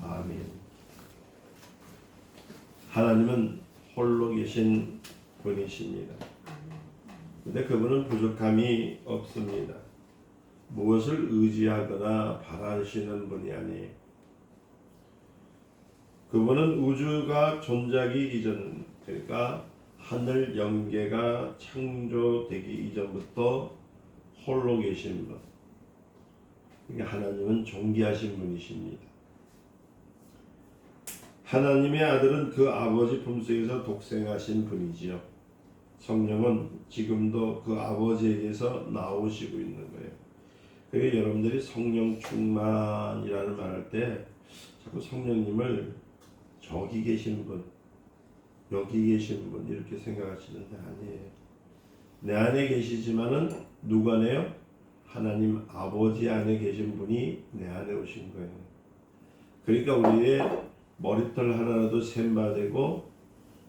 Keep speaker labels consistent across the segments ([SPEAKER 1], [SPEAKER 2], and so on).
[SPEAKER 1] 아멘. 하나님은 홀로 계신 분이십니다. 근데 그분은 부족함이 없습니다. 무엇을 의지하거나 바라시는 분이 아니에요. 그분은 우주가 존재하기 이전, 그러니까 하늘 영계가 창조되기 이전부터 홀로 계신 분. 그러니까 하나님은 존귀하신 분이십니다. 하나님의 아들은 그 아버지 품속에서 독생하신 분이지요. 성령은 지금도 그 아버지에게서 나오시고 있는 거예요. 그래서 여러분들이 성령 충만이라는 말할 때 자꾸 성령님을 저기 계신 분, 여기 계신 분 이렇게 생각하시는데 아니에요. 내 안에 계시지만은 누구 안에요? 하나님 아버지 안에 계신 분이 내 안에 오신 거예요. 그러니까 우리의 머리털 하나라도 셈바되고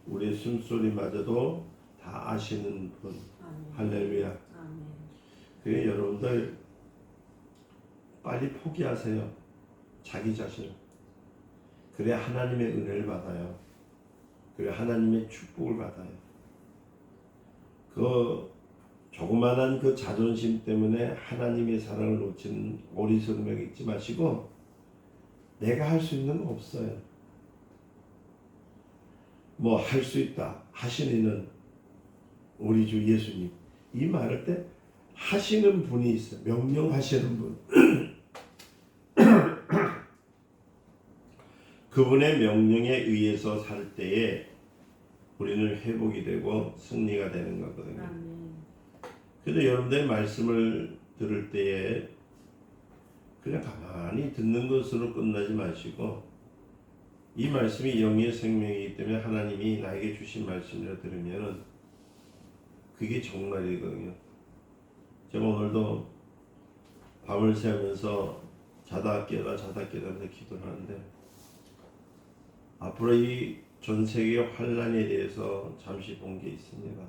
[SPEAKER 1] 우리의 숨소리마저도 다 아시는 분. 아멘. 할렐루야. 아멘. 그래 여러분들 빨리 포기하세요. 자기 자신. 그래 하나님의 은혜를 받아요. 그래 하나님의 축복을 받아요. 그 조그만한 그 자존심 때문에 하나님의 사랑을 놓치는 어리석음을 잊지 마시고 내가 할 수 있는 거 없어요. 뭐 할 수 있다 하시는 이는 우리 주 예수님. 이 말할 때 하시는 분이 있어요. 명령하시는 분. 그분의 명령에 의해서 살 때에 우리는 회복이 되고 승리가 되는 거거든요. 그래서 여러분들의 말씀을 들을 때에 그냥 가만히 듣는 것으로 끝나지 마시고 이 말씀이 영의 생명이기 때문에 하나님이 나에게 주신 말씀을 들으면 그게 정말이거든요. 제가 오늘도 밤을 새면서 자다 깨다 하면서 기도를 하는데 앞으로 이 전 세계 환란에 대해서 잠시 본 게 있습니다.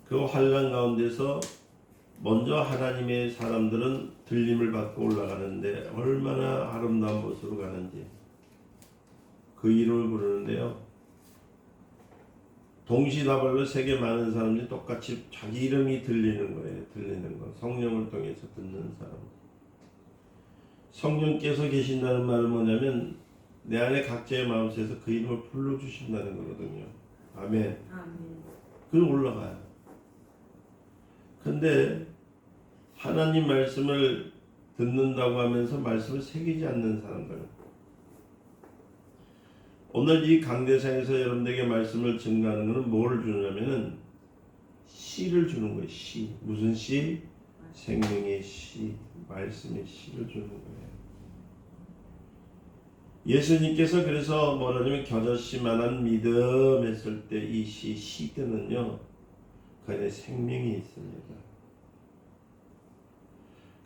[SPEAKER 1] 그 환란 가운데서 먼저 하나님의 사람들은 들림을 받고 올라가는데 얼마나 아름다운 모습으로 가는지 그 이름을 부르는데요. 동시다발로 세계 많은 사람들이 똑같이 자기 이름이 들리는 거예요. 들리는 거. 성령을 통해서 듣는 사람. 성령께서 계신다는 말은 뭐냐면 내 안에 각자의 마음속에서 그 이름을 불러주신다는 거거든요. 아멘. 그럼 올라가요. 근데 하나님 말씀을 듣는다고 하면서 말씀을 새기지 않는 사람들. 오늘 이 강대상에서 여러분들에게 말씀을 증가하는 것은 뭐를 주냐면은 씨를 주는 거예요. 씨. 무슨 씨? 생명의 씨. 말씀의 씨를 주는 거예요. 예수님께서 그래서 뭐라냐면 겨자씨만한 믿음 했을 때 이 시드는요 그 안에 생명이 있습니다.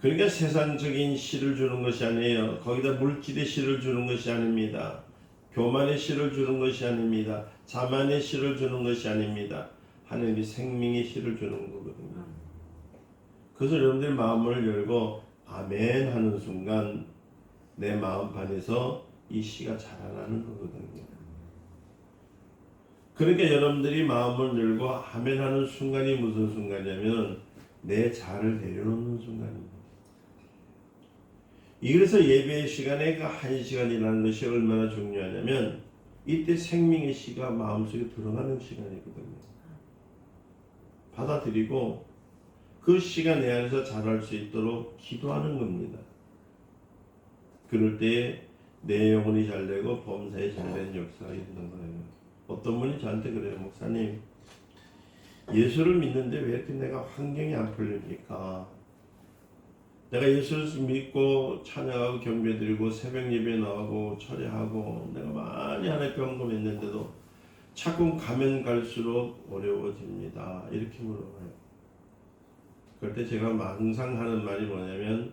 [SPEAKER 1] 그러니까 세상적인 씨를 주는 것이 아니에요. 거기다 물질의 씨를 주는 것이 아닙니다. 교만의 씨를 주는 것이 아닙니다. 자만의 씨를 주는 것이 아닙니다. 하나님이 생명의 씨를 주는 거거든요. 그래서 여러분들 마음을 열고 아멘 하는 순간 내 마음판에서 이 씨가 자라나는 거거든요. 그러니까 여러분들이 마음을 열고 아멘 하는 순간이 무슨 순간이냐면 내 자아를 내려놓는 순간입니다. 그래서 예배의 시간에 그 1시간이라는 것이 얼마나 중요하냐면 이때 생명의 씨가 마음속에 들어가는 시간이거든요. 받아들이고 그 씨가 내 안에서 자랄 수 있도록 기도하는 겁니다. 그럴 때에 내 영혼이 잘되고 범사에 잘되는 역사가 있는 거예요. 어떤 분이 저한테 그래요. 목사님 예수를 믿는데 왜 이렇게 내가 환경이 안 풀립니까? 내가 예수를 믿고 찬양하고 경배드리고 새벽 예배 나가고 철회하고 내가 많이 하나님께 헌금했는데도 자꾸 가면 갈수록 어려워집니다. 이렇게 물어봐요. 그럴 때 제가 항상 하는 말이 뭐냐면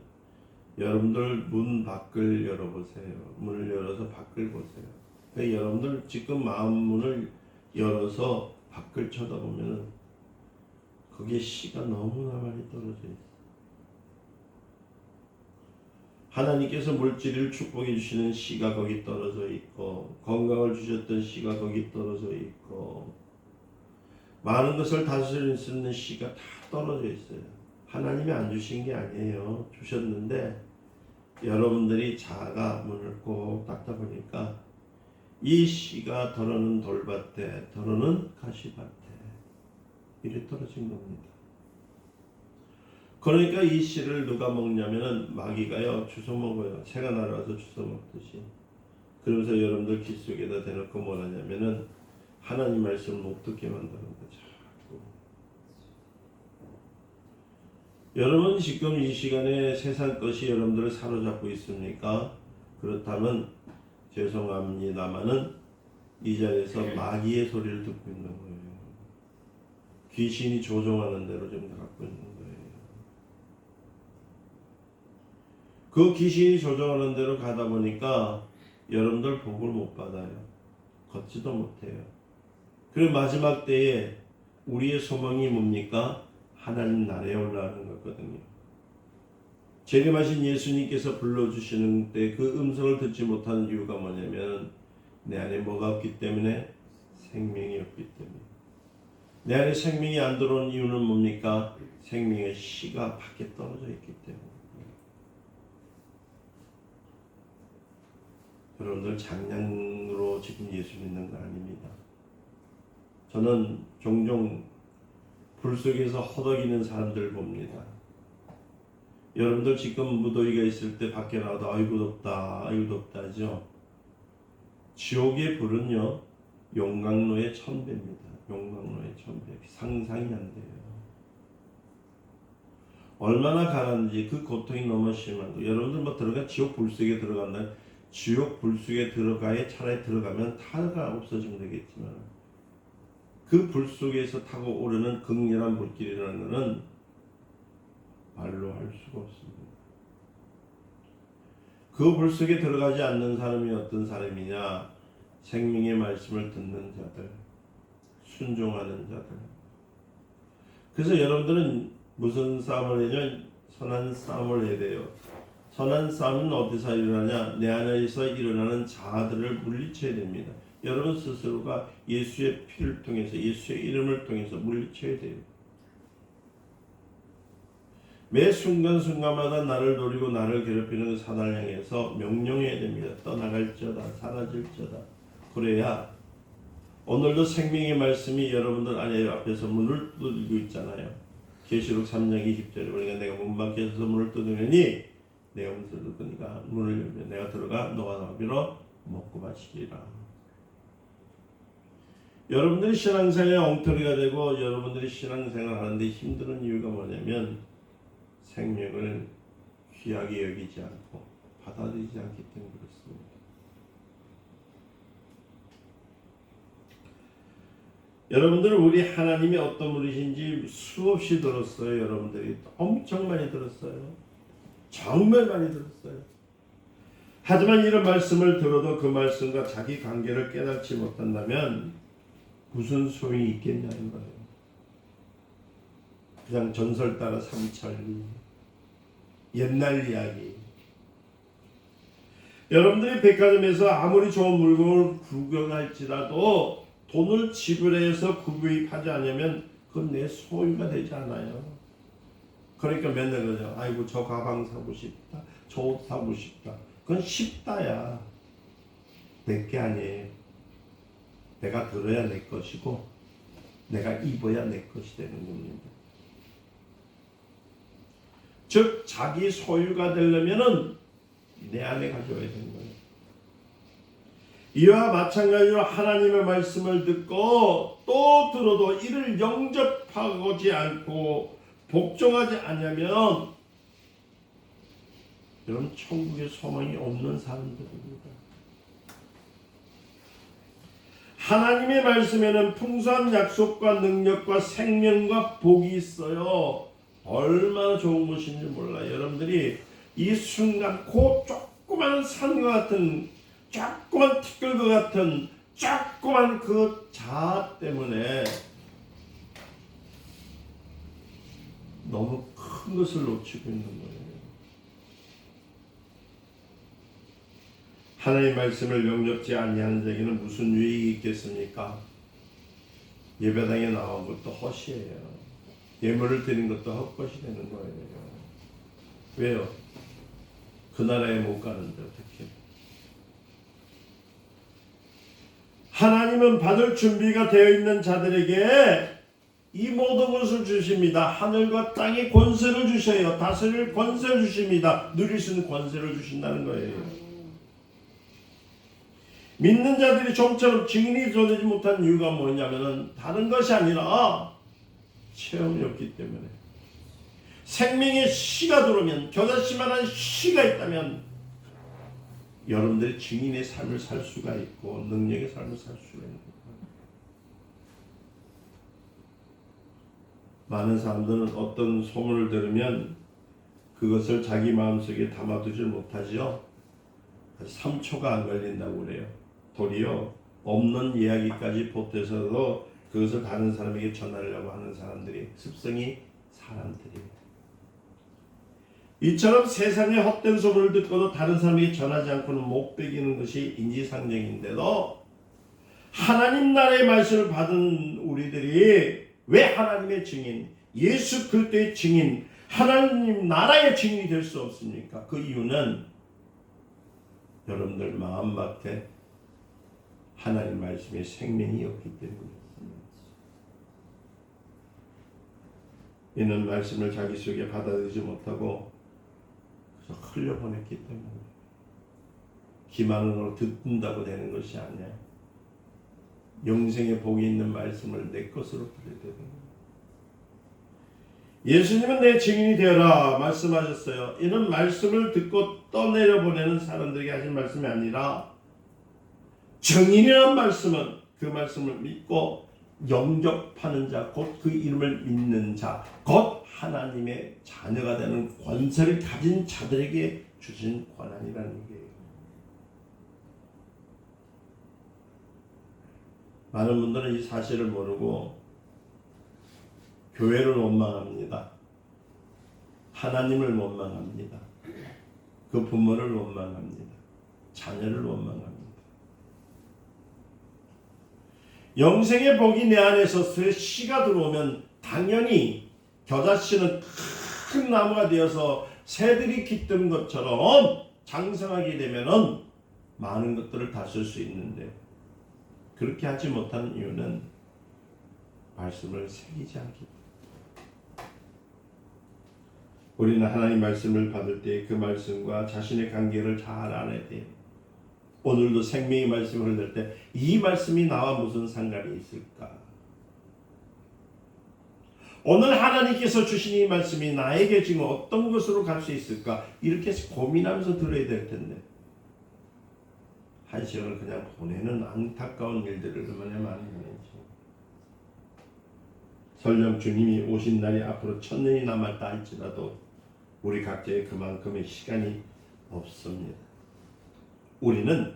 [SPEAKER 1] 여러분들 문 밖을 열어보세요. 문을 열어서 밖을 보세요. 그러니까 여러분들 지금 마음 문을 열어서 밖을 쳐다보면 거기에 씨가 너무나 많이 떨어져 있어요. 하나님께서 물질을 축복해 주시는 씨가 거기 떨어져 있고, 건강을 주셨던 씨가 거기 떨어져 있고, 많은 것을 다스릴 수 있는 씨가 다 떨어져 있어요. 하나님이 안 주신 게 아니에요. 주셨는데 여러분들이 자아가 문을 꼭 닫다 보니까 이 씨가 더러는 돌밭에, 더러는 가시밭에 이리 떨어진 겁니다. 그러니까 이 씨를 누가 먹냐면은 마귀가요 주워 먹어요. 새가 날아와서 주워 먹듯이. 그러면서 여러분들 귀 속에다 대놓고 뭘 하냐면은 하나님 말씀을 못 듣게 만드는 거죠. 여러분 지금 이 시간에 세상 것이 여러분들을 사로잡고 있습니까? 그렇다면 죄송합니다마는 이 자리에서 마귀의 소리를 듣고 있는 거예요. 귀신이 조종하는 대로 좀 갖고 있는 거예요. 그 귀신이 조종하는 대로 가다 보니까 여러분들 복을 못 받아요. 걷지도 못해요. 그리고 마지막 때에 우리의 소망이 뭡니까? 하나님 나라에 올라가는 거거든요. 재림하신 예수님께서 불러주시는 때 그 음성을 듣지 못하는 이유가 뭐냐면 내 안에 뭐가 없기 때문에? 생명이 없기 때문에. 내 안에 생명이 안 들어온 이유는 뭡니까? 생명의 씨가 밖에 떨어져 있기 때문에. 여러분들 장난으로 지금 예수 믿는 거 아닙니다. 저는 종종 불 속에서 허덕이는 사람들 봅니다. 여러분들 지금 무더위가 있을 때 밖에 나와도 아이고 덥다 아이고 덥다 하죠. 지옥의 불은요 용광로의 1000배입니다. 용광로의 1000배. 상상이 안 돼요. 얼마나 가라앉는지 그 고통이 너무 심한 거. 여러분들 뭐 들어가 지옥 불 속에 들어간다. 지옥 불 속에 들어가야 차라리 들어가면 타가 없어지면 되겠지만 그 불 속에서 타고 오르는 극렬한 불길이라는 것은 말로 할 수가 없습니다. 그 불 속에 들어가지 않는 사람이 어떤 사람이냐? 생명의 말씀을 듣는 자들, 순종하는 자들. 그래서 여러분들은 무슨 싸움을 하냐? 선한 싸움을 해야 돼요. 선한 싸움은 어디서 일어나냐? 내 안에서 일어나는 자아들을 물리쳐야 됩니다. 여러분 스스로가 예수의 피를 통해서 예수의 이름을 통해서 물리쳐야 돼요. 매 순간순간마다 나를 노리고 나를 괴롭히는 그 사단을 향해서 명령해야 됩니다. 떠나갈지어다 사라질지어다. 그래야 오늘도 생명의 말씀이 여러분들 안에 앞에서 문을 두드리고 있잖아요. 계시록 3장 20절에 보니까 내가 문 밖에 서서 문을 두드리니 내가 문을 두드니까 문을 열면 내가 들어가 너와 나비로 먹고 마시리라. 여러분들이 신앙생활에 엉터리가 되고 여러분들이 신앙생활 하는데 힘드는 이유가 뭐냐면 생명을 귀하게 여기지 않고 받아들이지 않기 때문에 그렇습니다. 여러분들은 우리 하나님이 어떤 분이신지 수없이 들었어요. 여러분들이 엄청 많이 들었어요. 정말 많이 들었어요. 하지만 이런 말씀을 들어도 그 말씀과 자기 관계를 깨닫지 못한다면 무슨 소용이 있겠냐는 거예요. 그냥 전설 따라 삼천리, 옛날 이야기. 여러분들이 백화점에서 아무리 좋은 물건을 구경할지라도 돈을 지불해서 구입하지 않으면 그건 내 소유가 되지 않아요. 그러니까 맨날 그러죠. 아이고 저 가방 사고 싶다, 저 옷 사고 싶다. 그건 쉽다야. 내게 아니에요. 내가 들어야 내 것이고 내가 입어야 내 것이 되는 겁니다. 즉 자기 소유가 되려면은 내 안에 가져야 되는 거예요. 이와 마찬가지로 하나님의 말씀을 듣고 또 들어도 이를 영접하지 않고 복종하지 않으면 여러분 천국의 소망이 없는 사람들입니다. 하나님의 말씀에는 풍성한 약속과 능력과 생명과 복이 있어요. 얼마나 좋은 것인지 몰라요. 여러분들이 이 순간 그 조그만 산과 같은 조그만 티끌과 같은 조그만 그 자아 때문에 너무 큰 것을 놓치고 있는 거예요. 하나님의 말씀을 영접지 아니하는 자에게는 무슨 유익이 있겠습니까? 예배당에 나온 것도 헛이에요. 예물을 드린 것도 헛것이 되는 거예요. 왜요? 그 나라에 못 가는데 어떻게? 하나님은 받을 준비가 되어 있는 자들에게 이 모든 것을 주십니다. 하늘과 땅의 권세를 주셔요. 다스릴 권세를 주십니다. 누릴 수 있는 권세를 주신다는 거예요. 믿는 자들이 좀처럼 증인이 되지 못한 이유가 뭐냐면은 다른 것이 아니라 체험이 없기 때문에. 생명의 씨가 들어오면, 겨자씨만한 씨가 있다면 여러분들이 증인의 삶을 살 수가 있고 능력의 삶을 살 수가 있는 거예요. 많은 사람들은 어떤 소문을 들으면 그것을 자기 마음속에 담아두질 못하죠. 3초가 안 걸린다고 그래요. 도리어 없는 이야기까지 보태서도 그것을 다른 사람에게 전하려고 하는 사람들이 습성이 사람들이에요. 이처럼 세상의 헛된 소문을 듣고도 다른 사람에게 전하지 않고는 못 베기는 것이 인지상정인데도 하나님 나라의 말씀을 받은 우리들이 왜 하나님의 증인, 예수 그리스도의 증인, 하나님 나라의 증인이 될 수 없습니까? 그 이유는 여러분들 마음밭에 하나님 말씀의 생명이 없기 때문입니다. 이는 말씀을 자기 속에 받아들이지 못하고 그래서 흘려보냈기 때문에 기만으로 듣는다고 되는 것이 아니야. 영생의 복이 있는 말씀을 내 것으로 들여야 되는 거야. 예수님은 내 증인이 되어라 말씀하셨어요. 이는 말씀을 듣고 떠내려 보내는 사람들에게 하신 말씀이 아니라 증인이라는 말씀은 그 말씀을 믿고 영접하는 자, 곧 그 이름을 믿는 자, 곧 하나님의 자녀가 되는 권세를 가진 자들에게 주신 권한이라는 얘기예요. 많은 분들은 이 사실을 모르고 교회를 원망합니다. 하나님을 원망합니다. 그 부모를 원망합니다. 자녀를 원망합니다. 영생의 복이 내 안에서 씨가 들어오면 당연히 겨자씨는 큰 나무가 되어서 새들이 깃드는 것처럼 장성하게 되면은 많은 것들을 다쓸 수 있는데 그렇게 하지 못하는 이유는 말씀을 새기지 않기 때문에. 우리는 하나님 말씀을 받을 때 그 말씀과 자신의 관계를 잘 알아야 돼요. 오늘도 생명의 말씀을 들을 때 이 말씀이 나와 무슨 상관이 있을까? 오늘 하나님께서 주신 이 말씀이 나에게 지금 어떤 것으로 갈 수 있을까? 이렇게 고민하면서 들어야 될 텐데 한 시간을 그냥 보내는 안타까운 일들을 얼마나 많이 보내지. 설령 주님이 오신 날이 앞으로 1000년이 남았다 할지라도 우리 각자의 그만큼의 시간이 없습니다. 우리는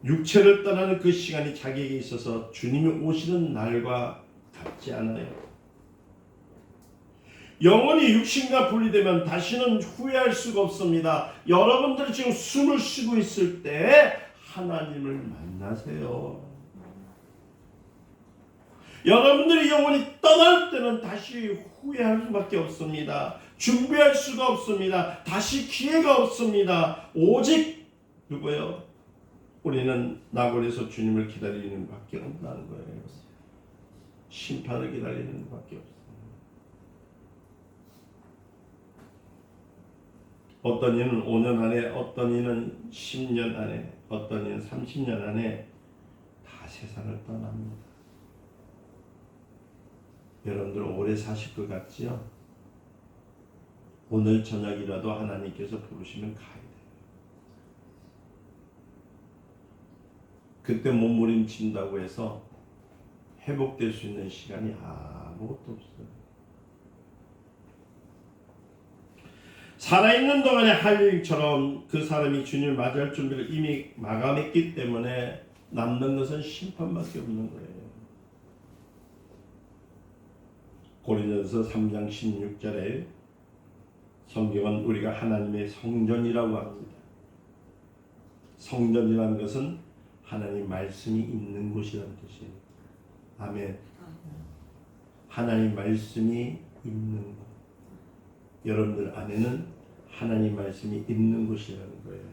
[SPEAKER 1] 육체를 떠나는 그 시간이 자기에게 있어서 주님이 오시는 날과 같지 않아요. 영혼이 육신과 분리되면 다시는 후회할 수가 없습니다. 여러분들이 지금 숨을 쉬고 있을 때 하나님을 만나세요. 여러분들이 영혼이 떠날 때는 다시 후회할 수밖에 없습니다. 준비할 수가 없습니다. 다시 기회가 없습니다. 오직 누구요? 우리는 나골에서 주님을 기다리는 밖에 없다는 거예요. 심판을 기다리는 밖에 없어요. 어떤 이는 5년 안에, 어떤 이는 10년 안에, 어떤 이는 30년 안에 다 세상을 떠납니다. 여러분들 오래 사실 것 같지요? 오늘 저녁이라도 하나님께서 부르시면 가야 돼요. 그때 몸부림친다고 해서 회복될 수 있는 시간이 아무것도 없어요. 살아있는 동안에 할 일처럼 그 사람이 주님을 맞이할 준비를 이미 마감했기 때문에 남는 것은 심판밖에 없는 거예요. 고린도서 3장 16절에 성경은 우리가 하나님의 성전이라고 합니다. 성전이라는 것은 하나님 말씀이 있는 곳이라는 뜻이에요. 아멘. 하나님 말씀이 있는 곳. 여러분들 안에는 하나님 말씀이 있는 곳이라는 거예요.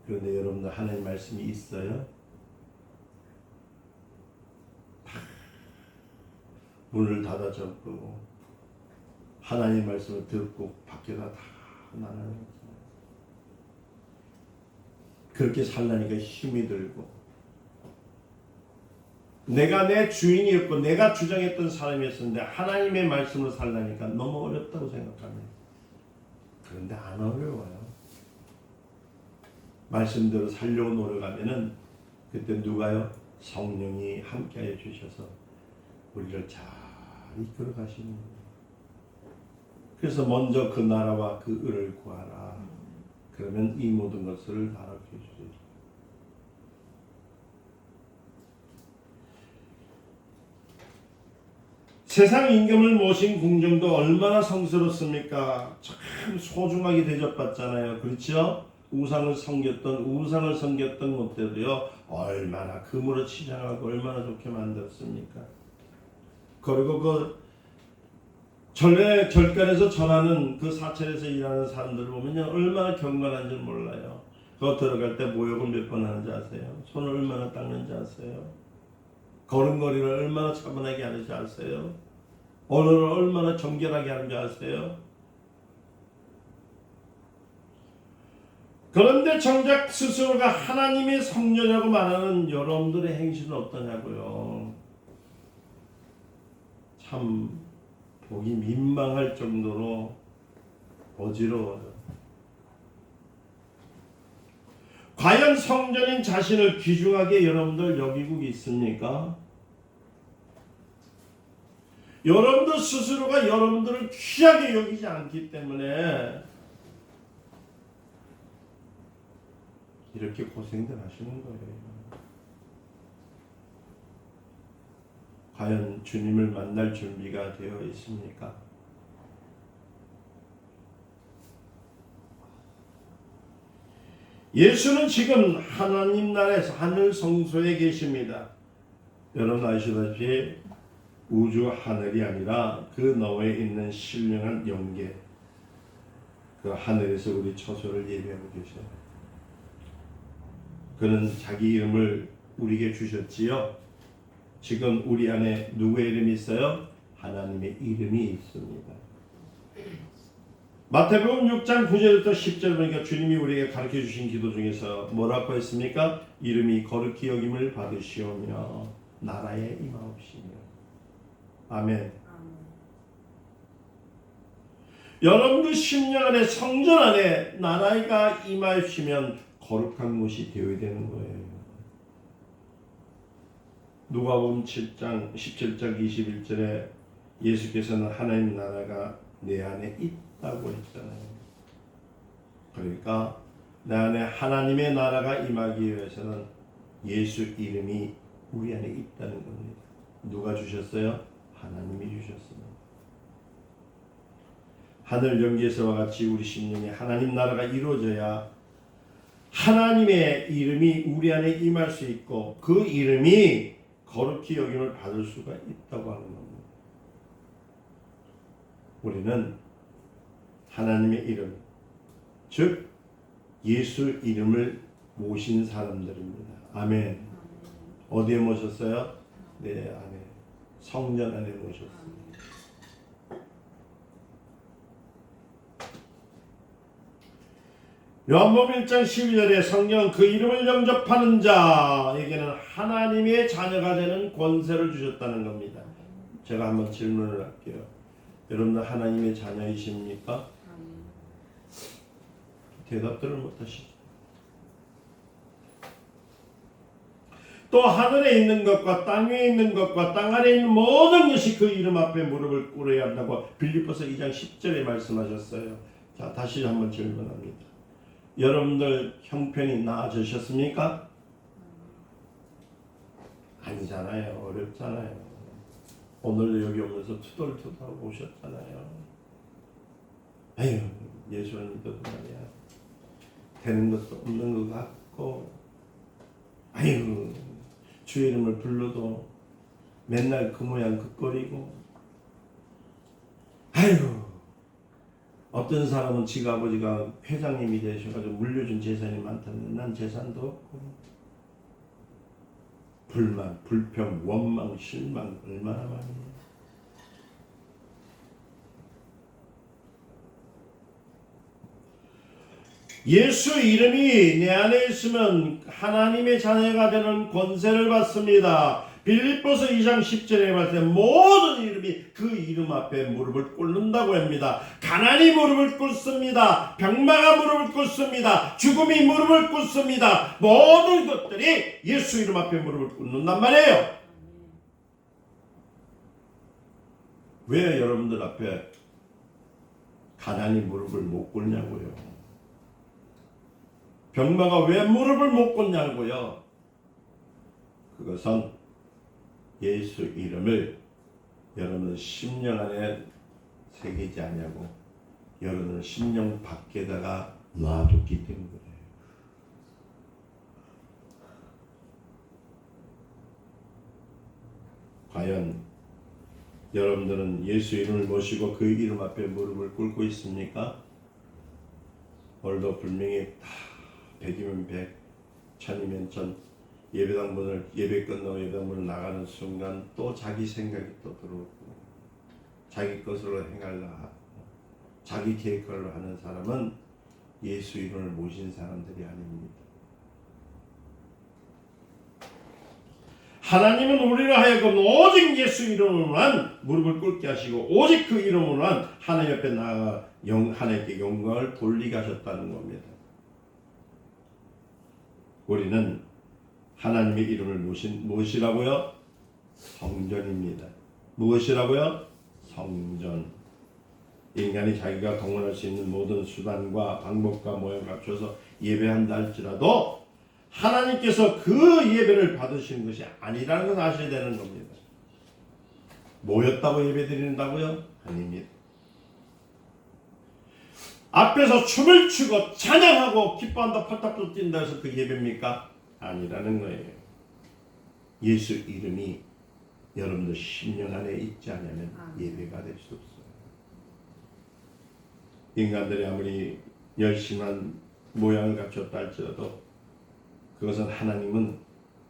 [SPEAKER 1] 그런데 여러분들 하나님 말씀이 있어요? 문을 닫아 접고 하나님 말씀을 듣고 밖에다 다 나가는 거죠. 그렇게 살라니까 힘이 들고 내가 내 주인이었고 내가 주장했던 사람이었는데 하나님의 말씀으로 살라니까 너무 어렵다고 생각합니다. 그런데 안 어려워요. 말씀대로 살려고 노력하면은 그때 누가요? 성령이 함께하여 주셔서 우리를 잘 이끌어 가시는 거예요. 그래서 먼저 그 나라와 그 의를 구하라. 그러면 이 모든 것을 다 주시죠. 세상 임금을 모신 궁정도 얼마나 성스럽습니까? 참 소중하게 대접받잖아요. 그렇죠? 우상을 섬겼던 못돼도요 얼마나 금으로 치장하고 얼마나 좋게 만들었습니까? 그리고 그 절간에서 전하는 그 사찰에서 일하는 사람들 보면요 얼마나 경건한지 몰라요. 그거 들어갈 때 모욕을 몇 번 하는지 아세요? 손을 얼마나 닦는지 아세요? 걸음걸이를 얼마나 차분하게 하는지 아세요? 언어를 얼마나 정결하게 하는지 아세요? 그런데 정작 스스로가 하나님의 성녀라고 말하는 여러분들의 행실은 어떠냐고요? 참 보기 민망할 정도로 어지러워요. 과연 성전인 자신을 귀중하게 여러분들 여기고 있습니까? 여러분들 스스로가 여러분들을 귀하게 여기지 않기 때문에 이렇게 고생들 하시는 거예요. 과연 주님을 만날 준비가 되어 있습니까? 예수는 지금 하나님 나라에서 하늘 성소에 계십니다. 여러분 아시다시피 우주 하늘이 아니라 그 너머에 있는 신령한 영계, 그 하늘에서 우리 처소를 예배하고 계셔요. 그는 자기 이름을 우리에게 주셨지요. 지금 우리 안에 누구의 이름이 있어요? 하나님의 이름이 있습니다. 마태복음 6장 9절부터 10절 보니까 주님이 우리에게 가르쳐 주신 기도 중에서 뭐라고 했습니까? 이름이 거룩히 여김을 받으시오며 나라에 임하옵시며. 아멘. 여러분들 심령 안에 성전 안에 나라가 임하시면 거룩한 곳이 되어야 되는 거예요. 누가복음 7장 17장 21절에 예수께서는 하나님 나라가 내 안에 있다고 했잖아요. 그러니까 내 안에 하나님의 나라가 임하기 위해서는 예수 이름이 우리 안에 있다는 겁니다. 누가 주셨어요? 하나님이 주셨습니다. 하늘 연계에서와 같이 우리 심령에 하나님 나라가 이루어져야 하나님의 이름이 우리 안에 임할 수 있고 그 이름이 거룩히 여김을 받을 수가 있다고 하는 겁니다. 우리는 하나님의 이름, 즉 예수 이름을 모신 사람들입니다. 아멘. 어디에 모셨어요? 내 안에, 성전 안에 모셨습니다. 요한복음 1장 12절에 성령 그 이름을 영접하는 자에게는 하나님의 자녀가 되는 권세를 주셨다는 겁니다. 제가 한번 질문을 할게요. 여러분들 하나님의 자녀이십니까? 대답들을 못하시죠. 또 하늘에 있는 것과 땅 위에 있는 것과 땅 아래에 있는 모든 것이 그 이름 앞에 무릎을 꿇어야 한다고 빌립보서 2장 10절에 말씀하셨어요. 자, 다시 한번 질문합니다. 여러분들 형편이 나아지셨습니까? 아니잖아요. 어렵잖아요. 오늘 여기 오면서 투덜투덜하고 오셨잖아요. 에휴, 예수를 믿어도 말이야. 되는 것도 없는 것 같고, 아이고 주 이름을 불러도 맨날 그 모양 그 꼴이고, 아이고 어떤 사람은 지가 아버지가 회장님이 되셔가지고 물려준 재산이 많다는데 난 재산도 없고, 불만, 불평, 원망, 실망 얼마나 많이. 예수 이름이 내 안에 있으면 하나님의 자녀가 되는 권세를 받습니다. 빌립보서 2장 10절에 봤을 때 모든 이름이 그 이름 앞에 무릎을 꿇는다고 합니다. 가난이 무릎을 꿇습니다. 병마가 무릎을 꿇습니다. 죽음이 무릎을 꿇습니다. 모든 것들이 예수 이름 앞에 무릎을 꿇는단 말이에요. 왜 여러분들 앞에 가난이 무릎을 못 꿇냐고요. 병마가 왜 무릎을 못 꿇냐고요. 그것은 예수 이름을 여러분 심령 안에 새기지 않냐고 여러분은 심령 밖에다가 놔뒀기 때문에 그래요. 과연 여러분들은 예수 이름을 모시고 그 이름 앞에 무릎을 꿇고 있습니까? 오늘도 분명히 다 100이면 100, 1000이면 1000, 예배당 문을 예배 끝나고 예배당 문을 나가는 순간 또 자기 생각이 또 들어오고 자기 것으로 행하려 하고 자기 계획을 하는 사람은 예수 이름을 모신 사람들이 아닙니다. 하나님은 우리를 하여금 오직 예수 이름으로만 무릎을 꿇게 하시고 오직 그 이름으로만 하나님 앞에 나아가 하나님께 영광을 돌리게 하셨다는 겁니다. 우리는 하나님의 이름을 무엇이라고요? 성전입니다. 무엇이라고요? 성전. 인간이 자기가 동원할 수 있는 모든 수단과 방법과 모양을 갖춰서 예배한다 할지라도 하나님께서 그 예배를 받으시는 것이 아니라는 걸 아셔야 되는 겁니다. 모였다고 예배 드린다고요? 아닙니다. 앞에서 춤을 추고 찬양하고 기뻐한다 팔딱도 뛴다 해서 그 예배입니까? 아니라는 거예요. 예수 이름이 여러분들 심령 안에 있지 않으면 예배가 될 수 없어요. 인간들이 아무리 열심한 모양을 갖췄다 할지라도 그것은 하나님은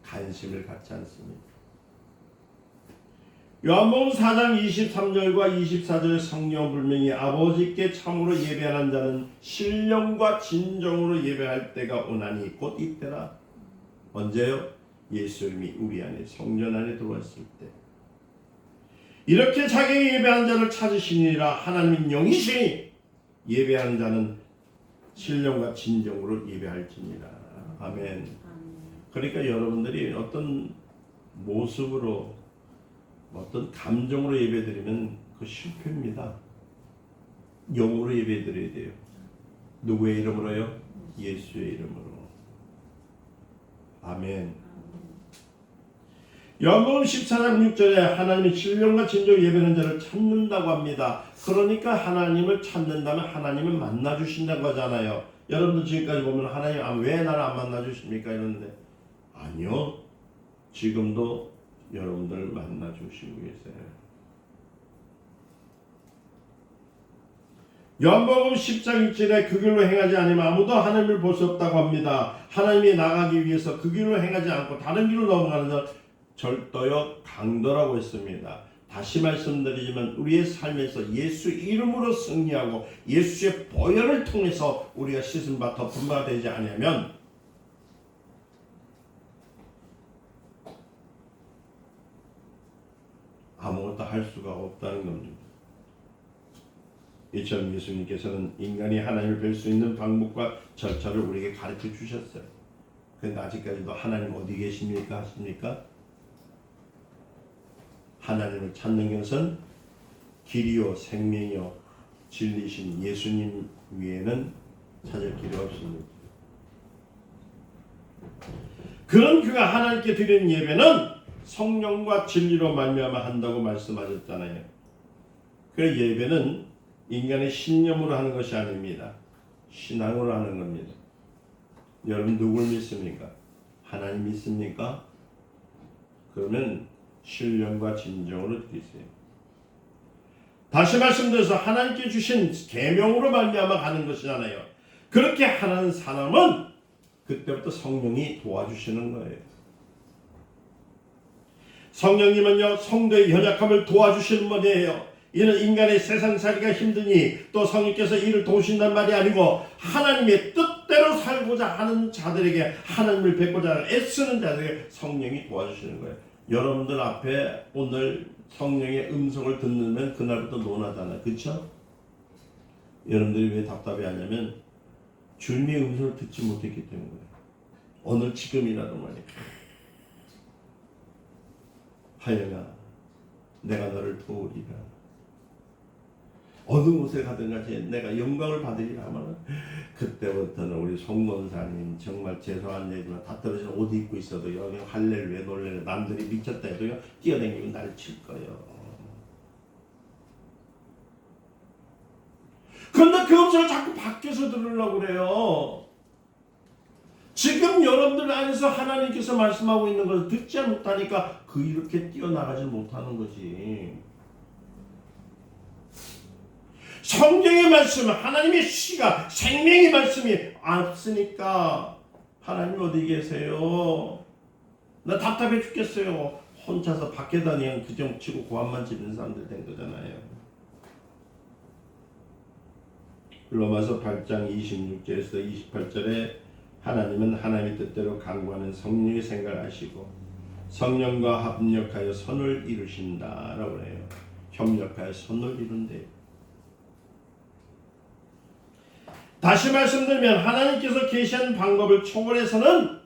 [SPEAKER 1] 관심을 갖지 않습니다. 요한복음 4장 23절과 24절의 성경 분명히 아버지께 참으로 예배하는 자는 신령과 진정으로 예배할 때가 오나니 곧 이때라. 언제요? 예수 이름이 우리 안에 성전 안에 들어왔을 때. 이렇게 자기의 예배하는 자를 찾으시니라. 하나님은 영이시니 예배하는 자는 신령과 진정으로 예배할지니라. 아멘. 그러니까 여러분들이 어떤 모습으로 어떤 감정으로 예배드리면 그 실패입니다. 영으로 예배드려야 돼요. 누구의 이름으로요? 예수의 이름으로. 아멘. 요한복음 14장 6절에 하나님이 신령과 진정 예배하는 자를 찾는다고 합니다. 그러니까 하나님을 찾는다면 하나님을 만나주신다고 하잖아요. 여러분들 지금까지 보면 하나님 왜 나를 안 만나주십니까? 이러는데 아니요. 지금도 여러분들 만나주시고 계세요. 요한복음 10장 1절에 그 길로 행하지 않으면 아무도 하나님을 볼 수 없다고 합니다. 하나님이 나가기 위해서 그 길로 행하지 않고 다른 길로 넘어가는 것 절도요 강도라고 했습니다. 다시 말씀드리지만 우리의 삶에서 예수 이름으로 승리하고 예수의 보혈을 통해서 우리가 씻은 바 덮은 바 되지 않으면 아무것도 할 수가 없다는 겁니다. 이처럼 예수님께서는 인간이 하나님을 뵐 수 있는 방법과 절차를 우리에게 가르쳐 주셨어요. 그런데 아직까지도 하나님 어디 계십니까? 하십니까? 하나님을 찾는 것은 길이요 생명이요 진리신 예수님 위에는 찾을 길이 없습니다. 그런 그가 하나님께 드리는 예배는 성령과 진리로 말미암아 한다고 말씀하셨잖아요. 그 예배는 인간의 신념으로 하는 것이 아닙니다. 신앙으로 하는 겁니다. 여러분 누굴 믿습니까? 하나님 믿습니까? 그러면 신령과 진정으로 드리세요. 다시 말씀드려서 하나님께 주신 계명으로 말미암아 가는 것이잖아요. 그렇게 하는 사람은 그때부터 성령이 도와주시는 거예요. 성령님은요, 성도의 연약함을 도와주시는 분이에요. 이는 인간의 세상살이가 힘드니 또 성령께서 이를 도우신단 말이 아니고 하나님의 뜻대로 살고자 하는 자들에게, 하나님을 뵙고자 애쓰는 자들에게 성령이 도와주시는 거예요. 여러분들 앞에 오늘 성령의 음성을 듣는 그날부터 논하잖아요. 그렇죠? 여러분들이 왜 답답해하냐면 주님의 음성을 듣지 못했기 때문에. 오늘 지금이라도 말이야. 하여가 내가 너를 도우리라. 어느 곳에 가든지 내가 영광을 받으리라 하면 그때부터는 우리 송건사님 정말 죄송한 얘기지만 다 떨어진 옷 입고 있어도 여기 할렐루야 놀래라 남들이 미쳤다 해도 뛰어다니면 나를 칠 거예요. 그런데 그 음성을 자꾸 밖에서 들으려고 그래요. 지금 여러분들 안에서 하나님께서 말씀하고 있는 것을 듣지 못하니까 이렇게 뛰어나가지 못하는 거지. 성경의 말씀은 하나님의 시가 생명의 말씀이 없으니까 하나님 어디 계세요? 나 답답해 죽겠어요. 혼자서 밖에 다니는 규정치고 고함만 지르는 사람들 된 거잖아요. 로마서 8장 26절에서 28절에 하나님은 하나님의 뜻대로 강구하는 성령의 생각을 하시고 성령과 합력하여 선을 이루신다라고 해요. 협력하여 선을 이룬대요. 다시 말씀드리면 하나님께서 계시한 방법을 초월해서는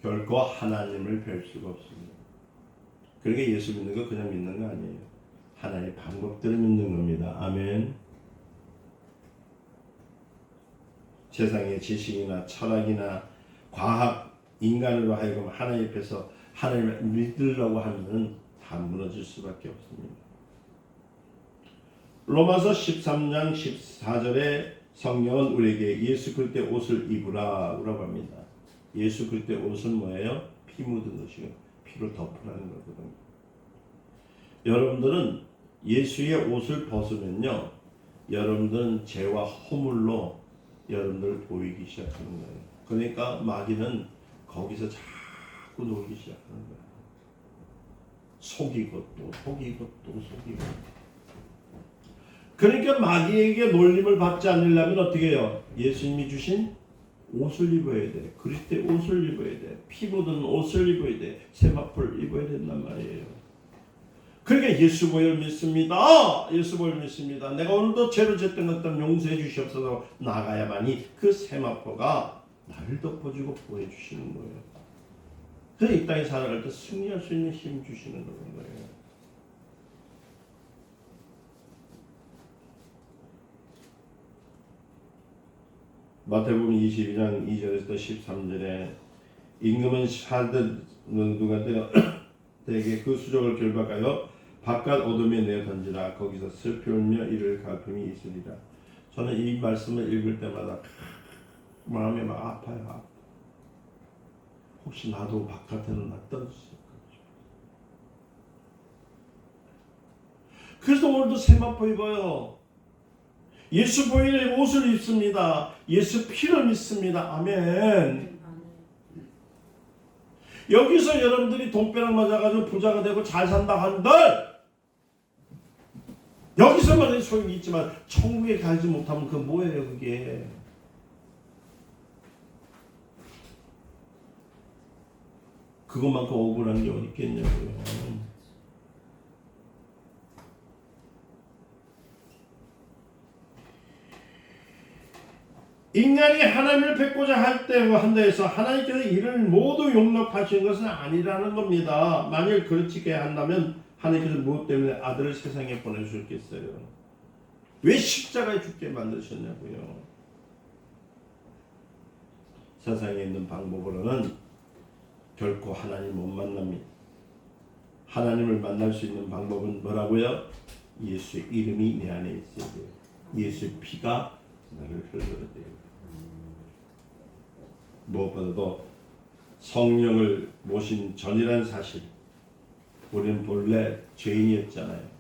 [SPEAKER 1] 결코 하나님을 뵐 수가 없습니다. 그러니까 예수 믿는 거 그냥 믿는 거 아니에요. 하나님의 방법들을 믿는 겁니다. 아멘. 세상의 지식이나 철학이나 과학, 인간으로 하여금 하나님 앞에서 하나님을 믿으려고 하면 다 무너질 수밖에 없습니다. 로마서 13장 14절에 성령은 우리에게 예수 그리스도의 옷을 입으라고 합니다. 예수 그리스도의 옷은 뭐예요? 피 묻은 옷이요. 피로 덮으라는 거거든요. 여러분들은 예수의 옷을 벗으면요, 여러분들은 죄와 허물로 여러분들을 보이기 시작하는 거예요. 그러니까 마귀는 거기서 자꾸 놀기 시작하는 거예요. 속이고 또 속이고 또 속이고. 그러니까 마귀에게 놀림을 받지 않으려면 어떻게 해요? 예수님이 주신 옷을 입어야 돼. 그리스도의 옷을 입어야 돼. 피 묻은 옷을 입어야 돼. 세마포를 입어야 된단 말이에요. 그러니까 예수 보혈 믿습니다. 예수 보혈 믿습니다. 내가 오늘도 죄로 졌던 것 때문에 용서해 주시옵소서 나가야만이 그 세마포가 나를 덮어주고 보호해 주시는 거예요. 그래서 이 땅에 살아갈 때 승리할 수 있는 힘 주시는 거예요. 마태복음 22장 2절에서 13절에 임금은 사드 누구한테에게 그 수족을 결박하여 바깥 어둠에 내어 던지라. 거기서 슬피 울며 이를 갈품이 있으리라. 저는 이 말씀을 읽을 때마다 마음이 막 아파요. 혹시 나도 바깥에는 놨던지. 그래서 오늘도 세마포 입어요. 예수 보혈의 옷을 입습니다. 예수 피를 믿습니다. 아멘. 여기서 여러분들이 돈벼락 맞아가지고 부자가 되고 잘 산다 한들 여기서만 소용이 있지만 천국에 가지 못하면 그 뭐예요 그게. 그것만큼 억울한 게 어디 있겠냐고요. 인간이 하나님을 뵙고자 할 때와 한다 해서 하나님께서 이를 모두 용납하시는 것은 아니라는 겁니다. 만일 그렇게 한다면 하나님께서 무엇 때문에 아들을 세상에 보내주셨겠어요? 왜 십자가에 죽게 만드셨냐고요. 세상에 있는 방법으로는 결코 하나님 못 만납니다. 하나님을 만날 수 있는 방법은 뭐라고요? 예수의 이름이 내 안에 있어야 돼요. 예수의 피가 나를 흘러야 돼요. 무엇보다도 성령을 모신 전이라는 사실. 우리는 본래 죄인이었잖아요.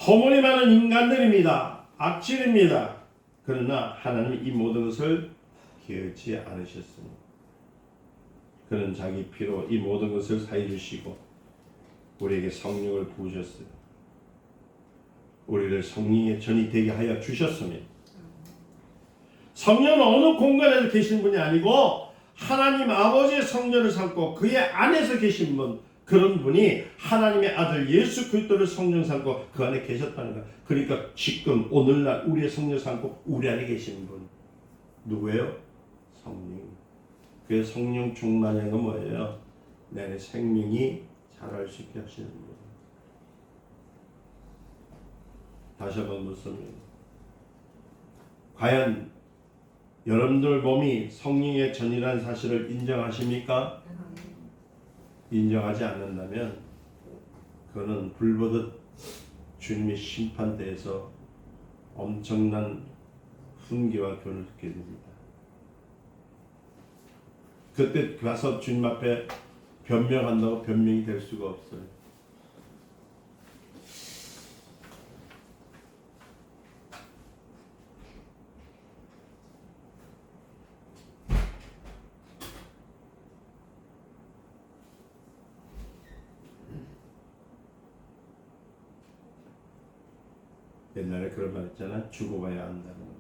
[SPEAKER 1] 허물이 많은 인간들입니다. 악질입니다. 그러나 하나님이 이 모든 것을 개의치 않으셨습니다. 그는 자기 피로 이 모든 것을 사해 주시고 우리에게 성령을 부으셨어요. 우리를 성령의 전이 되게 하여 주셨습니다. 성령은 어느 공간에서 계신 분이 아니고 하나님 아버지의 성령을 삼고 그의 안에서 계신 분, 그런 분이 하나님의 아들 예수 그리스도를 성령 삼고 그 안에 계셨다는 거예요. 그러니까 지금 오늘날 우리의 성령 삼고 우리 안에 계신 분 누구예요? 성령. 그 성령 충만한 건 뭐예요? 내 안에 생명이 자랄 수 있게 하시는 거예요. 다시 한번 묻습니다. 과연 여러분들 몸이 성령의 전이라는 사실을 인정하십니까? 인정하지 않는다면 그거는 불보듯 주님의 심판대에서 엄청난 훈계와 교훈을 듣게 됩니다. 그때 가서 주님 앞에 변명한다고 변명이 될 수가 없어요. 옛날에 그런 말 있잖아. 죽어봐야 안다는 거.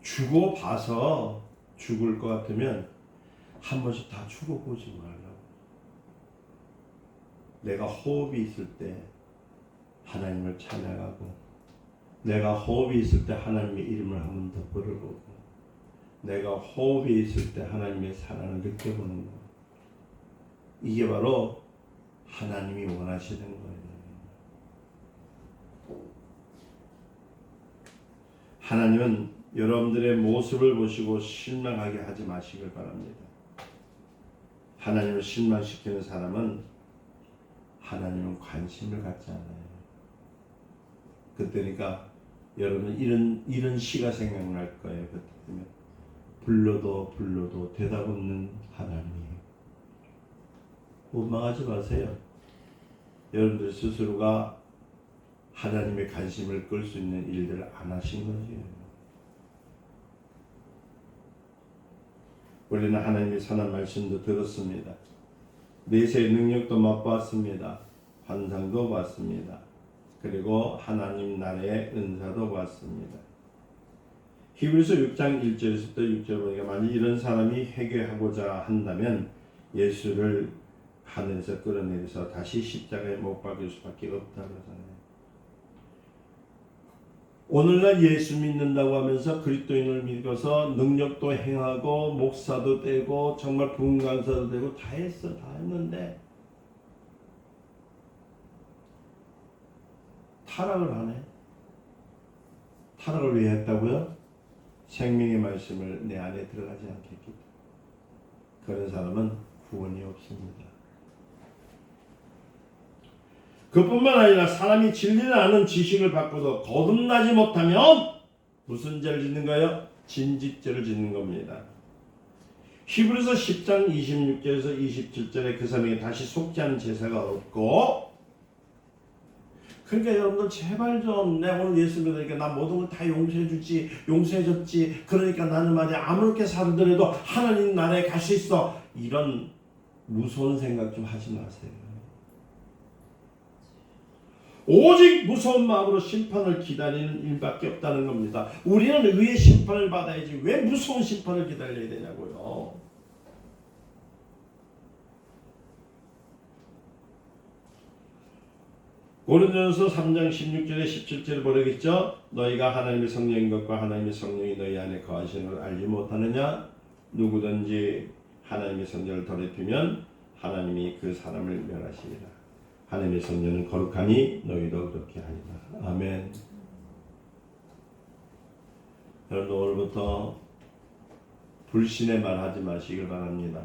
[SPEAKER 1] 죽어봐서 죽을 것 같으면 한 번씩 다 죽어보지 말라고. 내가 호흡이 있을 때 하나님을 찬양하고, 내가 호흡이 있을 때 하나님의 이름을 한 번 더 부르고, 내가 호흡이 있을 때 하나님의 사랑을 느껴보는 거. 이게 바로 하나님이 원하시는 거예요. 하나님은 여러분들의 모습을 보시고 실망하게 하지 마시길 바랍니다. 하나님을 실망시키는 사람은 하나님은 관심을 갖지 않아요. 그때니까 여러분 이런 시가 생각날 거예요. 그때 되면 불러도 대답 없는 하나님이에요. 원망하지 마세요. 여러분들 스스로가 하나님의 관심을 끌 수 있는 일들을 안 하신 거지. 우리는 하나님의 선한 말씀도 들었습니다. 내세의 능력도 맛보았습니다. 환상도 봤습니다. 그리고 하나님 나라의 은사도 봤습니다. 히브리서 6장 1절에서부터 6절 보니까 만약 이런 사람이 회개하고자 한다면 예수를 하늘에서 끌어내려서 다시 십자가에 못 박을 수밖에 없다고 하잖아요. 오늘날 예수 믿는다고 하면서 그리스도인을 믿어서 능력도 행하고 목사도 되고 정말 부흥 강사도 되고 다 했는데 타락을 하네. 타락을 왜 했다고요? 생명의 말씀을 내 안에 들어가지 않게 했기 때문에. 그런 사람은 구원이 없습니다. 그뿐만 아니라 사람이 진리를 아는 지식을 받고도 거듭나지 못하면 무슨 죄를 짓는 거예요? 진직죄를 짓는 겁니다. 히브리서 10장 26절에서 27절에 그 사람에게 다시 속지 않은 제사가 없고, 그러니까 여러분들 제발 좀, 내가 오늘 예수 믿으니까 나 모든 걸 다 용서해줬지, 그러니까 나는 말이야 아무렇게 살더라도 하나님 나라에 갈 수 있어, 이런 무서운 생각 좀 하지 마세요. 오직 무서운 마음으로 심판을 기다리는 일밖에 없다는 겁니다. 우리는 의의 심판을 받아야지 왜 무서운 심판을 기다려야 되냐고요. 고린도전서 3장 16절에 17절을 보려겠죠. 너희가 하나님의 성령인 것과 하나님의 성령이 너희 안에 거하시는 걸 알지 못하느냐. 누구든지 하나님의 성령을 더럽히면 하나님이 그 사람을 멸하시리라. 하나님의 성령은 거룩하니 너희도 그렇게 하리라. 아멘. 여러분 오늘부터 불신의 말 하지 마시길 바랍니다.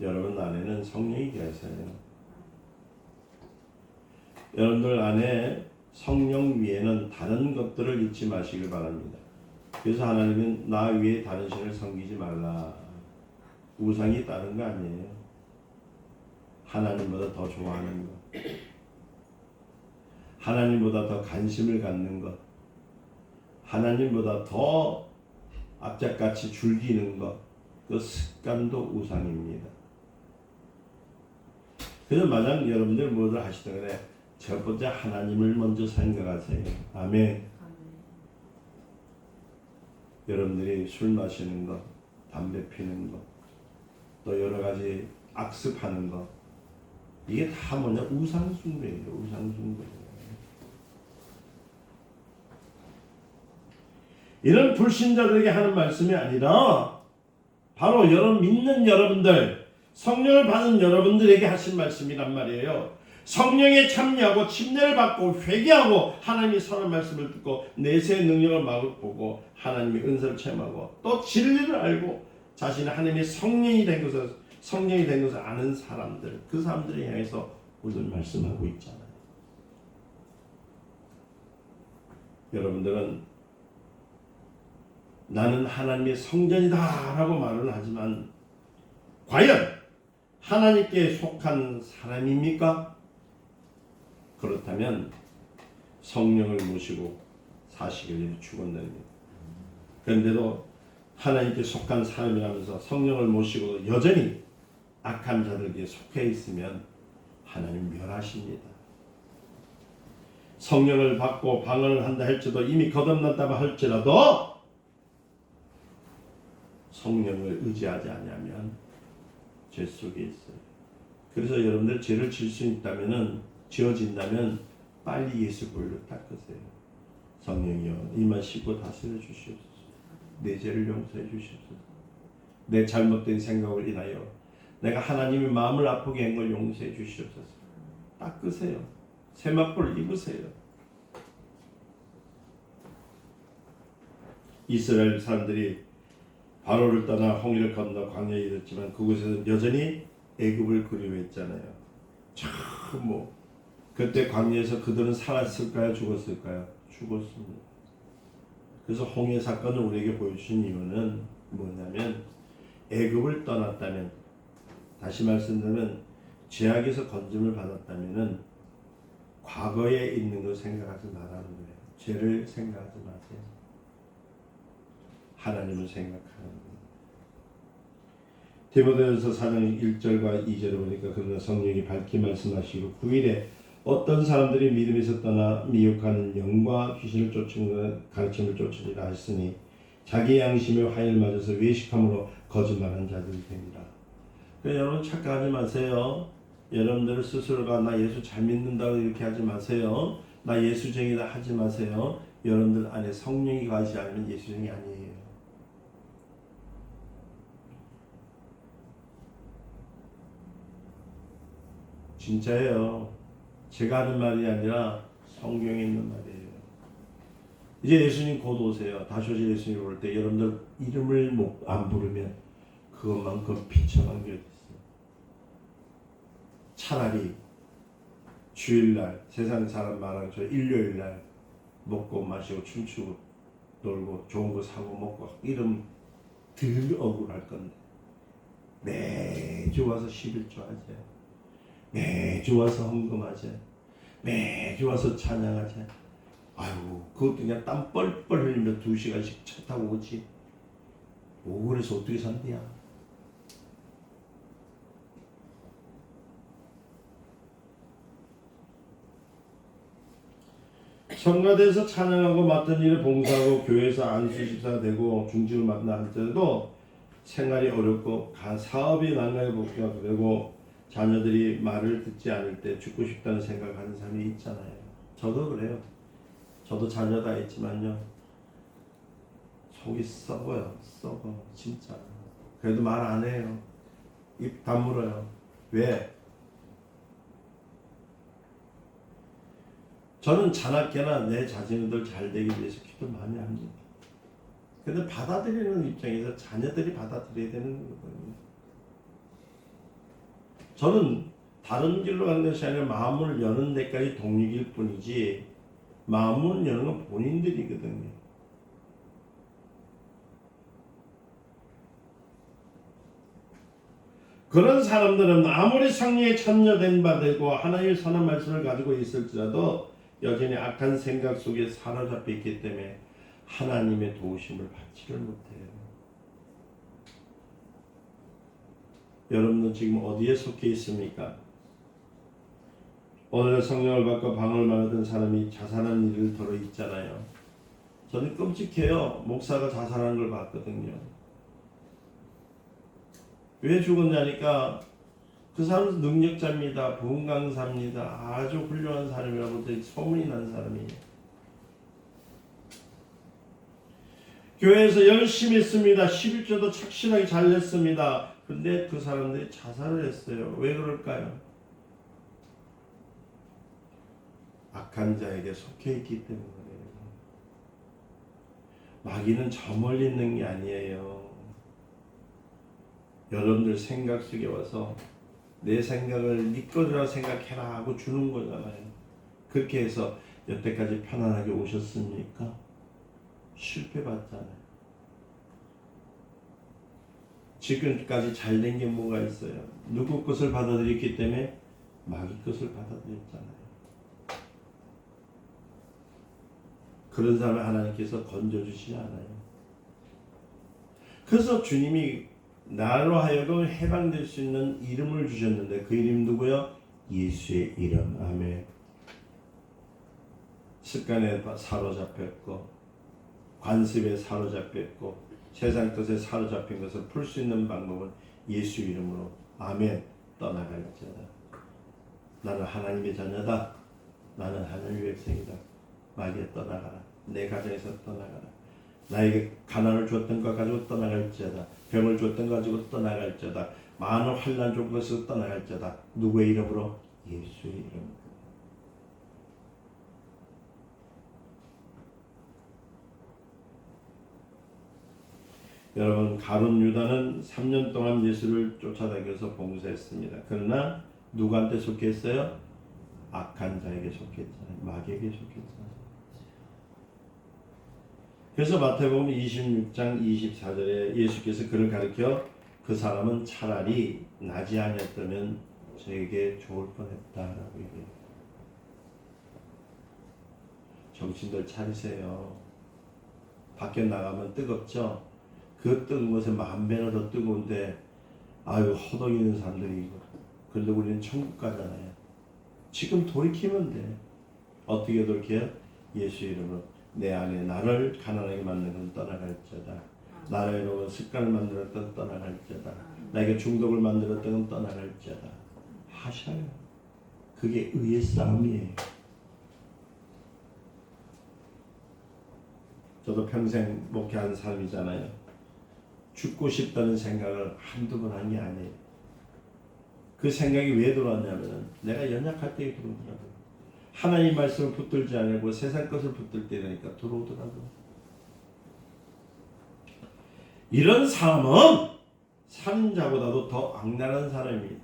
[SPEAKER 1] 여러분 안에는 성령이 계세요. 여러분들 안에 성령 위에는 다른 것들을 잊지 마시길 바랍니다. 그래서 하나님은 나 위에 다른 신을 섬기지 말라. 우상이 있다는 거 아니에요. 하나님보다 더 좋아하는 것, 하나님보다 더 관심을 갖는 것, 하나님보다 더 악착같이 즐기는 것, 그 습관도 우상입니다. 그래서 만약 여러분들 뭐를 하시든 간에 첫 번째 하나님을 먼저 생각하세요. 아멘. 여러분들이 술 마시는 것, 담배 피는 것, 또 여러 가지 악습하는 것, 이게 다 뭐냐? 우상숭배예요. 우상숭배예요. 이런 불신자들에게 하는 말씀이 아니라 바로 여러분 믿는 여러분들, 성령을 받은 여러분들에게 하신 말씀이란 말이에요. 성령에 참여하고 침례를 받고 회개하고 하나님이 선한 말씀을 듣고 내세의 능력을 맛보고 하나님의 은사를 체험하고 또 진리를 알고 자신이 하나님의 성령이 된 것을 아는 사람들, 그 사람들을 향해서 오늘 말씀하고 있잖아요. 여러분들은 나는 하나님의 성전이다 라고 말은 하지만 과연 하나님께 속한 사람입니까? 그렇다면 성령을 모시고 사시길 위해 죽었느니라. 그런데도 하나님께 속한 사람이라면서 성령을 모시고 여전히 악한 자들에게 속해 있으면 하나님 멸하십니다. 성령을 받고 방언을 한다 할지라도 이미 거듭났다고 할지라도 성령을 의지하지 않으면 죄 속에 있어요. 그래서 여러분들 죄를 질 수 있다면은 지어진다면 빨리 예수 보혈로 닦으세요. 성령이여 이만 씻고 다스려 주시옵소서. 내 죄를 용서해 주시옵소서. 내 잘못된 생각을 인하여 내가 하나님의 마음을 아프게 한 걸 용서해 주시옵소서. 닦으세요. 세마포를 입으세요. 이스라엘 사람들이 바로를 떠나 홍해를 건너 광야에 이르렀지만 그곳에서 여전히 애굽을 그리워했잖아요. 참 그때 광야에서 그들은 살았을까요? 죽었을까요? 죽었습니다. 그래서 홍해 사건을 우리에게 보여주신 이유는 뭐냐면 애굽을 떠났다면, 다시 말씀드리면 죄악에서 건짐을 받았다면은 과거에 있는 걸 생각하지 말라는 거예요. 죄를 생각하지 마세요. 하나님을 생각하는 거예요. 디모데전서 4장 1절과 2절을 보니까 그러나 성령이 밝히 말씀하시고 9일에 어떤 사람들이 믿음에서 떠나 미혹하는 영과 귀신을 쫓는 가르침을 쫓으리라 하시니 자기 양심의 화해를 맞아서 외식함으로 거짓말한 자들이 됩니다. 여러분 착각하지 마세요. 여러분들 스스로가 나 예수 잘 믿는다고 이렇게 하지 마세요. 나 예수쟁이다 하지 마세요. 여러분들 안에 성령이 가지 않으면 예수쟁이 아니에요. 진짜예요. 제가 하는 말이 아니라 성경에 있는 말이에요. 이제 예수님 곧 오세요. 다시 오실 예수님 올 때 여러분들 이름을 안 부르면 그것만큼 비참한 게 어디 있어요. 차라리 주일날 세상 사람 말하는 저 일요일날 먹고 마시고 춤추고 놀고 좋은 거 사고 먹고 이름 덜 억울할 건데 매주 와서 11조 하지, 매주 와서 헌금하지, 매주 와서 찬양하지. 아이고 그것도 그냥 땀 뻘뻘 흘리며 2시간씩 차 타고 오지. 그래서 어떻게 산대야. 성가대에서 찬양하고 맡은 일을 봉사하고 교회에서 안수집사가 되고 중직을 맡는다 할때도 생활이 어렵고 사업이 난강에 복수가 되고 자녀들이 말을 듣지 않을 때 죽고 싶다는 생각을 하는 사람이 있잖아요. 저도 그래요. 저도 자녀 다 있지만요. 속이 썩어요. 썩어. 진짜. 그래도 말 안 해요. 입 다물어요. 왜? 저는 자나깨나 내 자신들 잘 되기 위해서 기도 많이 합니다. 근데 받아들이는 입장에서 자녀들이 받아들여야 되는 거거든요. 저는 다른 길로 가는 것이 아니라 마음을 여는 데까지 동력일 뿐이지 마음문 여는 건 본인들이거든요. 그런 사람들은 아무리 성령에 참여된 바 되고 하나님의 선한 말씀을 가지고 있을지라도 여전히 악한 생각 속에 사로잡혀 있기 때문에 하나님의 도우심을 받지를 못해요. 여러분은 지금 어디에 속해 있습니까? 오늘 성령을 받고 방언을 말하던 사람이 자살한 일을 들어 있잖아요. 저는 끔찍해요. 목사가 자살한 걸 봤거든요. 왜 죽었냐니까 그 사람은 능력자입니다. 부흥 강사입니다. 아주 훌륭한 사람이라고 소문이 난 사람이에요. 교회에서 열심히 했습니다. 11조도 착실하게 잘 냈습니다. 근데 그 사람들이 자살을 했어요. 왜 그럴까요? 악한 자에게 속해 있기 때문에. 마귀는 저 멀리 있는 게 아니에요. 여러분들 생각 속에 와서 내 생각을 네 거라 생각해라 하고 주는 거잖아요. 그렇게 해서 여태까지 편안하게 오셨습니까? 실패받잖아요. 지금까지 잘 된 게 뭐가 있어요? 누구 것을 받아들였기 때문에 마귀 것을 받아들였잖아요. 그런 사람을 하나님께서 건져주시지 않아요. 그래서 주님이 나로 하여금 해방될 수 있는 이름을 주셨는데 그 이름 누구요? 예수의 이름. 아멘. 습관에 사로잡혔고 관습에 사로잡혔고 세상 뜻에 사로잡힌 것을 풀 수 있는 방법은 예수 이름으로 아멘 떠나갈지어다. 나는 하나님의 자녀다. 나는 하나님의 백성이다. 마귀에 떠나가라. 내 가정에서 떠나가라. 나에게 가난을 줬던 것 가지고 떠나갈지어다. 병을 줬던 것 가지고 떠나갈지어다. 많은 환난 준 것을 떠나갈지어다. 누구의 이름으로? 예수의 이름. 여러분 가룟 유다는 3년 동안 예수를 쫓아다녀서 봉사했습니다. 그러나 누구한테 속했어요? 악한 자에게 속했잖아요. 마귀에게 속했잖아요. 그래서 마태복음 26장 24절에 예수께서 그를 가르쳐 그 사람은 차라리 나지 아니었다면 저에게 좋을 뻔했다라고 얘기해요. 정신들 차리세요. 밖에 나가면 뜨겁죠? 그 뜨거운 것에 만 배나 더 뜨거운데 아유 허덕이는 사람들이 그런데 우리는 천국 가잖아요. 지금 돌이키면 돼. 어떻게 돌이켜요? 예수 이름으로 내 안에 나를 가난하게 만든 건 떠나갈지어다. 나를 이루는 습관을 만들었던 떠나갈지어다. 나에게 중독을 만들었던 건 떠나갈지어다. 하셔요. 그게 의의 싸움이에요. 저도 평생 목회한 사람이잖아요. 죽고 싶다는 생각을 한두 번 한 게 아니에요. 그 생각이 왜 들어왔냐면 내가 연약할 때 들어오더라고요. 하나님 말씀을 붙들지 않고 세상 것을 붙들 때니까 들어오더라고요. 이런 사람은 살인자보다도 더 악랄한 사람입니다.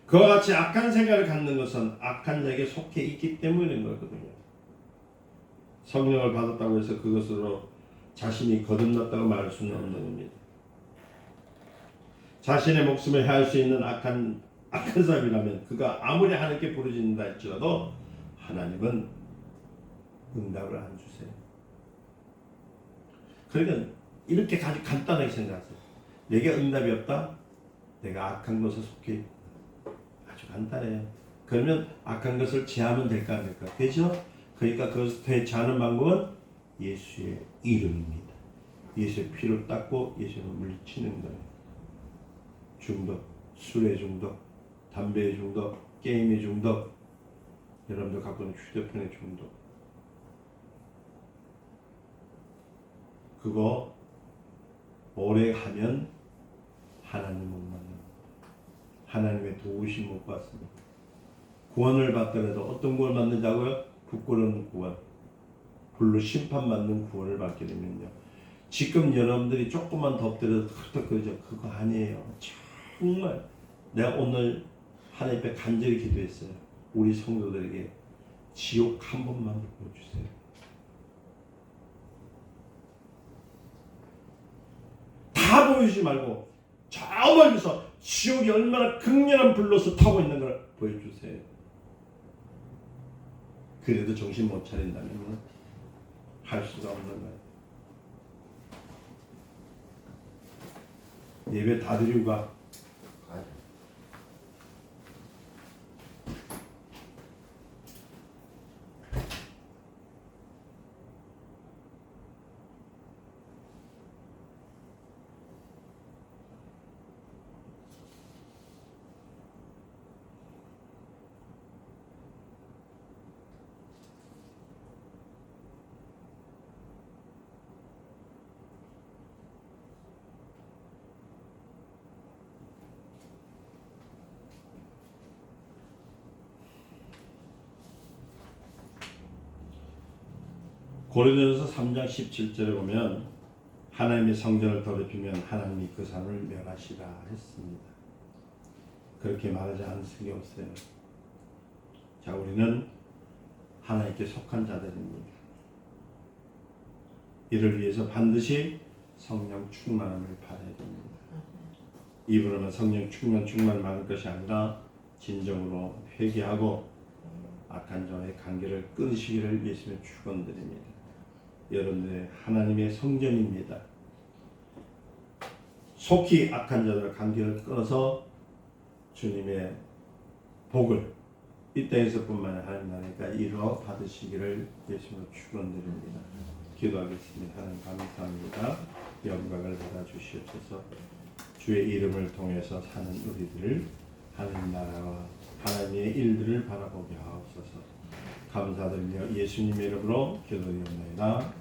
[SPEAKER 1] 그와 같이 악한 생각을 갖는 것은 악한 자에게 속해 있기 때문인 거거든요. 성령을 받았다고 해서 그것으로 자신이 거듭났다고 말할 수는 없는 겁니다. 자신의 목숨을 해할 수 있는 악한 사람이라면 그가 아무리 하나님께 부르짖는다 할지라도 하나님은 응답을 안 주세요. 그러니까 이렇게 아주 간단하게 생각하세요. 내게 응답이 없다? 내가 악한 것에 속해 있다. 아주 간단해요. 그러면 악한 것을 제하면 될까 안 될까? 되죠? 그러니까 그것을 제하는 방법은 예수의 이름입니다. 예수의 피로 닦고 예수를 물리치는 거예요. 중독, 술의 중독, 담배의 중독, 게임의 중독, 여러분들 갖고 있는 휴대폰의 중독, 그거 오래 하면 하나님 못 만납니다. 하나님의 도우심 못 받습니다. 구원을 받더라도 어떤 구원을 받는다고요? 부끄러운 구원, 불로 심판받는 구원을 받게 되면요. 지금 여러분들이 조금만 더 엎드려도 헐떡거리죠. 그거 아니에요. 정말 내가 오늘 하나님 앞에 간절히 기도했어요. 우리 성도들에게 지옥 한 번만 보여주세요. 다 보여주지 말고 저 멀리서 지옥이 얼마나 극렬한 불로서 타고 있는 걸 보여주세요. 그래도 정신 못 차린다면 할 수가 없는 거예요. 예배 다 드리고 가. 고린도전서 3장 17절에 보면 하나님의 성전을 더럽히면 하나님이 그 사람을 멸하시라 했습니다. 그렇게 말하지 않은 적이 없어요. 자, 우리는 하나님께 속한 자들입니다. 이를 위해서 반드시 성령 충만함을 받아야 됩니다. 입으로는 성령 충만 받을 것이 아니라 진정으로 회개하고 악한 자와의 관계를 끊으시기를 예수님의 축원드립니다. 여러분들의 하나님의 성전입니다. 속히 악한 자들과 관계를 끊어서 주님의 복을 이 땅에서뿐만 아니라 하나님 나라니까 이루어 받으시기를 예수님으로 축원드립니다. 기도하겠습니다. 하나님 감사합니다. 영광을 받아 주시옵소서. 주의 이름을 통해서 사는 우리들을 하나님 나라와 하나님의 일들을 바라보게 하옵소서. 감사드리며 예수님의 이름으로 기도드립니다.